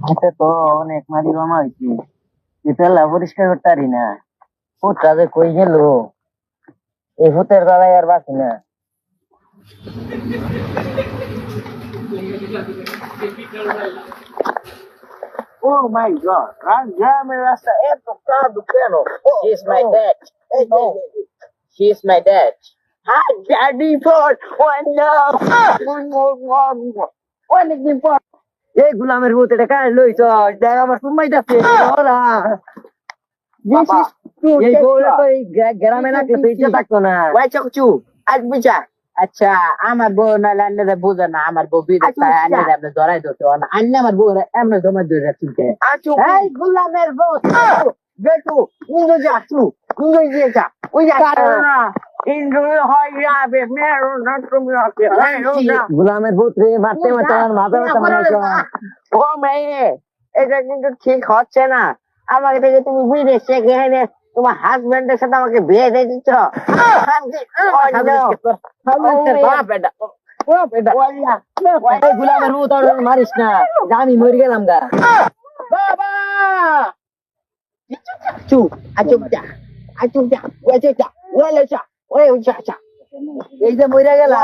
হাতে তো অনেক মারি জমা হয়েছে, পেলা পরিষ্কার করতে পারি না। ভূতটা যে কই গেল, এই ভূতের দ্বারাই আর বাঁচি না। ও মাই গড, গ্রামের রাস্তা এত কাদু কেন? She is my dad. She is my dad. Hi, daddy, for one love. অনেকদিন পর এই গুলামের ভূত এটা কার লইছ? দেখ আমার সুমাই যাচ্ছে ওরা। এই বউরা তো এই গ্রামে না কেউ ইচ্ছা থাকতো না। ওই চকচু আজ বুঝা। আচ্ছা আমার বউ না লান্ডে বুঝে না, আমার বউ বিদেশ আনে আপনি ধরাই দিতে না, আনলে আমার বউ এমনি জমা ধরে রাখছে। এই গুলামের বউ বেটু ইন্দু যাচ্ছু ইন্দু দিয়ে যা ওই যা না ইন্দু হয় যাবে মেরো না তুমি ওকে গুলামের ভূত রে মারতে মারতে আমার মাথা ব্যথা বানাইছো। ও মেয়ে এটা কিন্তু ঠিক হচ্ছে না। আমাকে দেখে তুমি বিদেশে গেলে তোমার হাজবেন্ডের সাথে আমাকে বিয়ে দিয়ে দিচ্ছ। গুলামের ভূত মারিস না, আমি মরে গেলাম গা। বাবা চু আচুপ যা আচুপ যা ওই যা ওই যা ওই যা এই যে মরে গেলাম।